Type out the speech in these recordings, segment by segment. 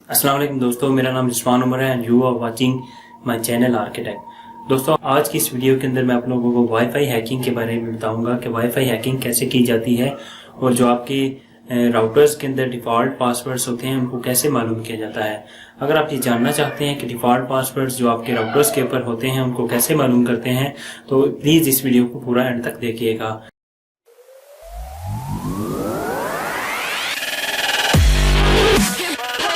अस्सलाम वालेकुम दोस्तों, मेरा नाम रिजवान उमर है and you are watching my channel architect. दोस्तों, आज की इस वीडियो के अंदर मैं आप लोगों को वाईफाई हैकिंग के बारे में बताऊंगा कि वाईफाई हैकिंग कैसे की जाती है और जो आपके राउटर्स के अंदर डिफ़ॉल्ट पासवर्ड्स होते हैं उनको कैसे मालूम किया जाता है। अगर आप ये जानना चाहते हैं कि डिफ़ॉल्ट पासवर्ड्स जो आपके राउटर्स के ऊपर होते हैं उनको कैसे मालूम करते हैं तो प्लीज़ इस वीडियो को पूरा एंड तक देखिएगा।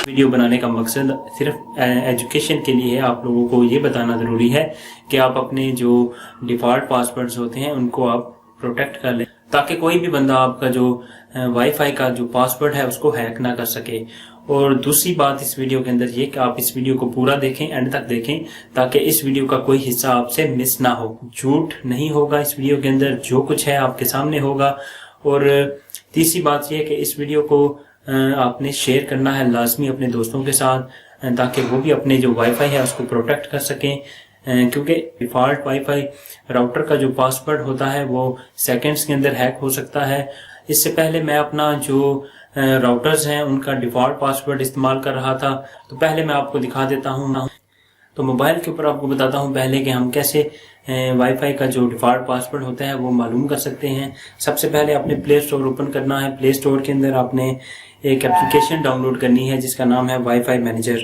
वीडियो बनाने का मकसद सिर्फ एजुकेशन के लिए है। आप लोगों को ये बताना ज़रूरी है कि आप अपने जो डिफ़ॉल्ट पासवर्ड्स होते हैं उनको आप प्रोटेक्ट कर लें ताकि कोई भी बंदा आपका जो वाईफाई का जो पासवर्ड है उसको हैक ना कर सके। और दूसरी बात इस वीडियो के अंदर ये कि आप इस वीडियो को पूरा देखें, एंड तक देखें, ताकि इस वीडियो का कोई हिस्सा आपसे मिस ना हो। झूठ नहीं होगा इस वीडियो के अंदर, जो कुछ है आपके सामने होगा। और तीसरी बात यह कि इस वीडियो को आपने शेयर करना है लाजमी अपने दोस्तों के साथ ताकि वो भी अपने जो वाईफाई है उसको प्रोटेक्ट कर सकें, क्योंकि डिफ़ॉल्ट वाईफाई राउटर का जो पासवर्ड होता है वो सेकंड्स के अंदर हैक हो सकता है। इससे पहले मैं अपना जो राउटर्स हैं उनका डिफ़ॉल्ट पासवर्ड इस्तेमाल कर रहा था, तो पहले मैं आपको दिखा देता हूँ। तो मोबाइल के ऊपर आपको बताता हूँ पहले कि हम कैसे वाईफाई का जो डिफ़ॉल्ट पासवर्ड होता है वो मालूम कर सकते हैं। सबसे पहले आपने प्ले स्टोर ओपन करना है। प्ले स्टोर के अंदर आपने एक एप्लीकेशन डाउनलोड करनी है जिसका नाम है वाईफाई मैनेजर।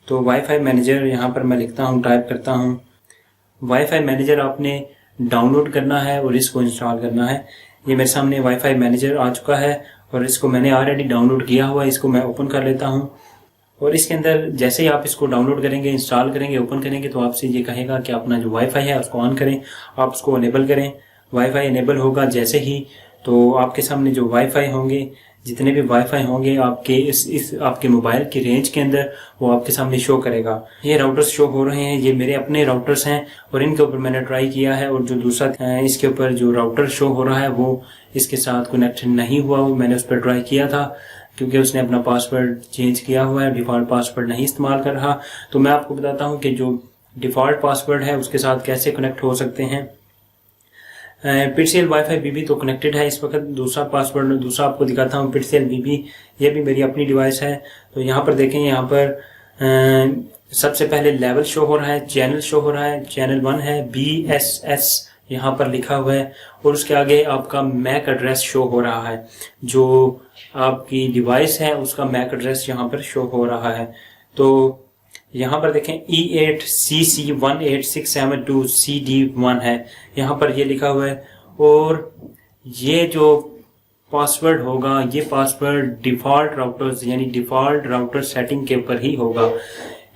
तो वाईफाई मैनेजर यहाँ पर मैं लिखता हूँ, टाइप करता हूँ। वाईफाई मैनेजर आपने डाउनलोड करना है और इसको इंस्टॉल करना है। ये मेरे सामने वाईफाई मैनेजर आ चुका है और इसको मैंने ऑलरेडी डाउनलोड किया हुआ है। इसको मैं ओपन कर लेता हूँ और इसके अंदर जैसे ही आप इसको डाउनलोड करेंगे, इंस्टॉल करेंगे, ओपन करेंगे तो आपसे ये कहेगा कि अपना जो वाईफाई है उसको ऑन करें, आप उसको इनेबल करें। वाईफाई इनेबल होगा जैसे ही तो आपके सामने जो वाईफाई होंगे, जितने भी वाईफाई होंगे आपके इस आपके मोबाइल की रेंज के अंदर, वो आपके सामने शो करेगा। ये राउटर्स शो हो रहे हैं, ये मेरे अपने राउटर्स हैं और इनके ऊपर मैंने ट्राई किया है। और जो दूसरा इसके ऊपर जो राउटर शो हो रहा है वो इसके साथ कनेक्ट नहीं हुआ, वो मैंने उस पर ट्राई किया था क्योंकि उसने अपना पासवर्ड चेंज किया हुआ है, डिफ़ॉल्ट पासवर्ड नहीं इस्तेमाल कर रहा। तो मैं आपको बताता हूँ कि जो डिफ़ॉल्ट पासवर्ड है उसके साथ कैसे कनेक्ट हो सकते हैं। पिटसेल वाईफाई बीबी तो कनेक्टेड है इस वक्त। दूसरा पासवर्ड दूसरा आपको दिखाता हूँ, पिटसेल बीबी, ये भी मेरी अपनी डिवाइस है। तो यहाँ पर देखें, यहाँ पर सबसे पहले लेवल शो हो रहा है, चैनल शो हो रहा है, चैनल 1 है, BSS यहाँ पर लिखा हुआ है और उसके आगे आपका मैक एड्रेस शो हो रहा है। जो आपकी डिवाइस है उसका मैक एड्रेस यहाँ पर शो हो रहा है। तो यहाँ पर देखें E8CC18672CD1 है, यहाँ पर ये लिखा हुआ है। और ये जो पासवर्ड होगा, ये पासवर्ड डिफ़ॉल्ट राउटर्स यानी डिफ़ॉल्ट राउटर सेटिंग के ऊपर ही होगा।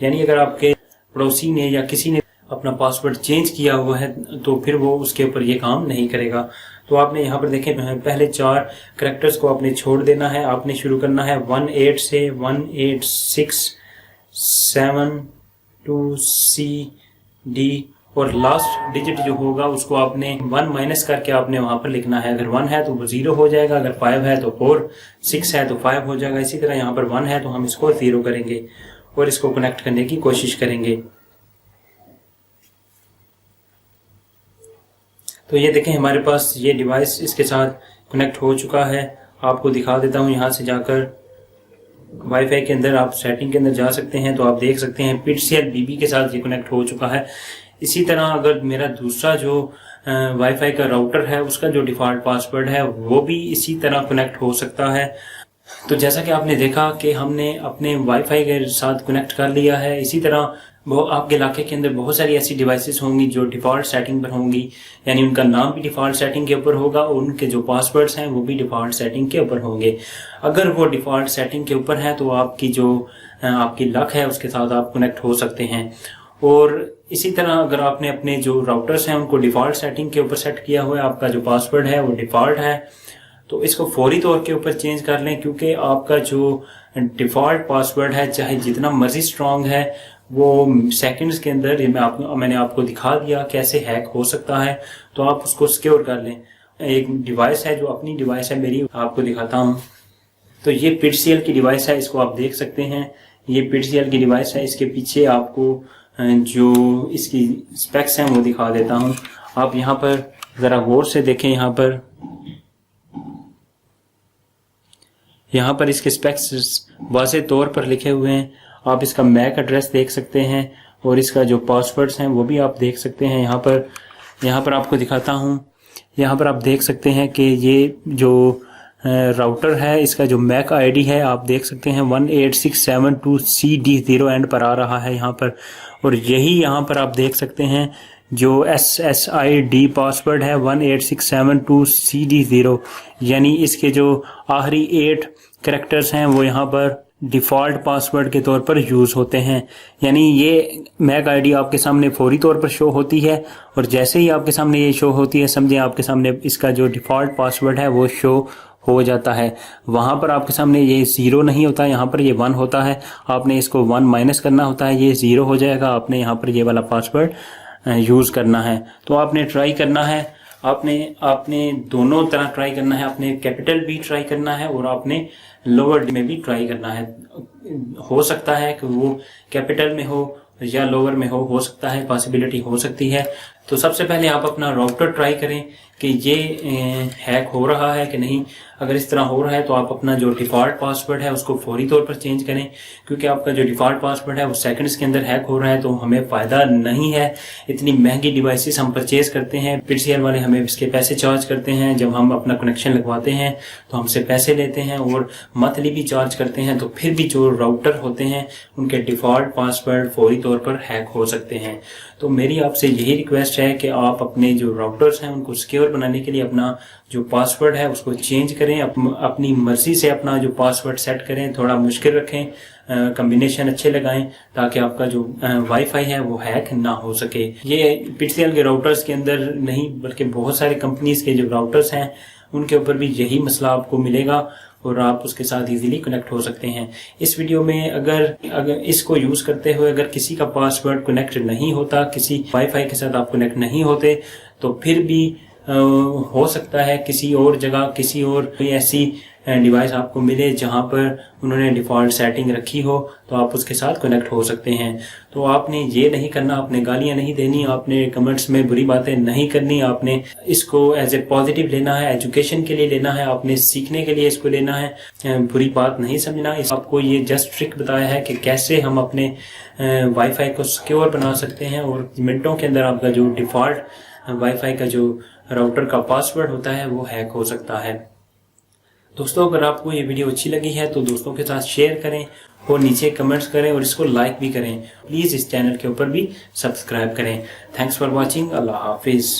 यानी अगर आपके पड़ोसी ने या किसी ने अपना पासवर्ड चेंज किया हुआ है तो फिर वो उसके ऊपर ये काम नहीं करेगा। तो आपने यहाँ पर देखें पहले 4 कैरेक्टर्स को आपने छोड़ देना है। आपने शुरू करना है 18 से 18672CD और लास्ट डिजिट जो होगा उसको आपने 1 माइनस करके आपने वहां पर लिखना है। अगर 1 है तो वो 0 हो जाएगा, अगर 5 है तो 4, 6 है तो 5 हो जाएगा। इसी तरह यहाँ पर 1 है तो हम इसको 0 करेंगे और इसको कनेक्ट करने की कोशिश करेंगे। तो ये देखें हमारे पास ये डिवाइस इसके साथ कनेक्ट हो चुका है। आपको दिखा देता हूँ, यहाँ से जाकर वाईफाई के अंदर आप सेटिंग के अंदर जा सकते हैं तो आप देख सकते हैं पिटसेल बीबी के साथ ये कनेक्ट हो चुका है। इसी तरह अगर मेरा दूसरा जो वाईफाई का राउटर है उसका जो डिफ़ॉल्ट पासवर्ड है वो भी इसी तरह कनेक्ट हो सकता है। तो जैसा कि आपने देखा कि हमने अपने वाईफाई के साथ कनेक्ट कर लिया है। इसी तरह आपके इलाके के अंदर बहुत सारी ऐसी डिवाइसेस होंगी जो डिफ़ॉल्ट सेटिंग पर होंगी, यानी उनका नाम भी डिफ़ॉल्ट सेटिंग के ऊपर होगा और उनके जो पासवर्ड्स हैं वो भी डिफ़ॉल्ट सेटिंग के ऊपर होंगे। अगर वो डिफ़ॉल्ट सेटिंग के ऊपर है तो आपकी जो आपकी लक है उसके साथ आप कनेक्ट हो सकते हैं। और इसी तरह अगर आपने अपने जो राउटर्स हैं उनको डिफ़ॉल्ट सेटिंग के ऊपर सेट किया हुआ है, आपका जो पासवर्ड है वो डिफ़ॉल्ट है, तो इसको फौरी तौर के ऊपर चेंज कर लें, क्योंकि आपका जो डिफ़ॉल्ट पासवर्ड है चाहे जितना मर्जी स्ट्रांग है वो सेकंड्स के अंदर, ये मैंने आपको दिखा दिया कैसे हैक हो सकता है। तो आप उसको सिक्योर कर लें। एक डिवाइस है जो अपनी डिवाइस है मेरी, आपको दिखाता हूँ। तो ये पिटसेल की डिवाइस है, इसको आप देख सकते हैं। ये पिटसेल की डिवाइस है, इसके पीछे आपको जो इसकी स्पेक्स हैं वो दिखा देता हूँ। आप यहाँ पर ज़रा गौर से देखें, यहाँ पर इसके स्पेक्स वाज़े तौर पर लिखे हुए हैं। आप इसका मैक एड्रेस देख सकते हैं और इसका जो पासवर्ड्स हैं वो भी आप देख सकते हैं। यहाँ पर आपको दिखाता हूँ। यहाँ पर आप देख सकते हैं कि ये जो राउटर है इसका जो मैक आईडी है आप देख सकते हैं 18672CD0 एंड पर आ रहा है यहाँ पर। और यही यहाँ पर आप देख सकते हैं जो SSID पासवर्ड है 18672CD0, यानी इसके जो आखिरी 8 कैरेक्टर्स हैं वो यहाँ पर डिफ़ॉल्ट पासवर्ड के तौर पर यूज़ होते हैं। यानी ये मैक आईडी आपके सामने फौरी तौर पर शो होती है और जैसे ही आपके सामने ये शो होती है समझें आपके सामने इसका जो डिफ़ॉल्ट पासवर्ड है वो शो हो जाता है। वहाँ पर आपके सामने ये 0 नहीं होता, यहाँ पर ये 1 होता है। आपने इसको 1 माइनस करना होता है, ये 0 हो जाएगा। आपने यहाँ पर ये वाला पासवर्ड यूज़ करना है। तो आपने ट्राई करना है, आपने दोनों तरह ट्राई करना है। आपने कैपिटल भी ट्राई करना है और आपने लोअर में भी ट्राई करना है। हो सकता है कि वो कैपिटल में हो या लोअर में हो सकता है, पॉसिबिलिटी हो सकती है। तो सबसे पहले आप अपना राउटर ट्राई करें कि ये हैक हो रहा है कि नहीं। अगर इस तरह हो रहा है तो आप अपना जो डिफ़ॉल्ट पासवर्ड है उसको फौरी तौर पर चेंज करें, क्योंकि आपका जो डिफ़ॉल्ट पासवर्ड है वो सेकंड्स के अंदर हैक हो रहा है तो हमें फ़ायदा नहीं है। इतनी महंगी डिवाइसेस हम परचेज करते हैं, PTCL वाले हमें इसके पैसे चार्ज करते हैं। जब हम अपना कनेक्शन लगवाते हैं तो हमसे पैसे लेते हैं और मंथली भी चार्ज करते हैं। तो फिर भी जो राउटर होते हैं उनके डिफ़ॉल्ट पासवर्ड फौरी तौर पर हैक हो सकते हैं। तो मेरी आपसे यही रिक्वेस्ट है कि आप अपने जो राउटर्स हैं उनको सिक्योर बनाने के लिए अपना जो पासवर्ड है उसको चेंज करें। अपनी मर्जी से अपना जो पासवर्ड सेट करें, थोड़ा मुश्किल रखें, कॉम्बिनेशन अच्छे लगाएं ताकि आपका जो वाईफाई है वो हैक ना हो सके। ये PTCL के राउटर्स के अंदर नहीं बल्कि बहुत सारे कंपनीज के जो राउटर्स हैं उनके ऊपर भी यही मसला आपको मिलेगा और आप उसके साथ इजीली कनेक्ट हो सकते हैं। इस वीडियो में अगर इसको यूज करते हुए अगर किसी का पासवर्ड कनेक्ट नहीं होता, किसी वाईफाई के साथ आप कनेक्ट नहीं होते, तो फिर भी हो सकता है किसी और जगह किसी और कोई ऐसी डिवाइस आपको मिले जहां पर उन्होंने डिफ़ॉल्ट सेटिंग रखी हो, तो आप उसके साथ कनेक्ट हो सकते हैं। तो आपने ये नहीं करना, आपने गालियां नहीं देनी, आपने कमेंट्स में बुरी बातें नहीं करनी। आपने इसको एज ए पॉजिटिव लेना है, एजुकेशन के लिए लेना है, आपने सीखने के लिए इसको लेना है, बुरी बात नहीं समझना। आपको ये जस्ट ट्रिक बताया है कि कैसे हम अपने वाईफाई को सिक्योर बना सकते हैं और मिनटों के अंदर आपका जो डिफ़ॉल्ट वाईफाई का जो राउटर का पासवर्ड होता है वो हैक हो सकता है। दोस्तों, अगर आपको ये वीडियो अच्छी लगी है तो दोस्तों के साथ शेयर करें और नीचे कमेंट्स करें और इसको लाइक भी करें। प्लीज़ इस चैनल के ऊपर भी सब्सक्राइब करें। Thanks for watching. अल्लाह हाफिज़।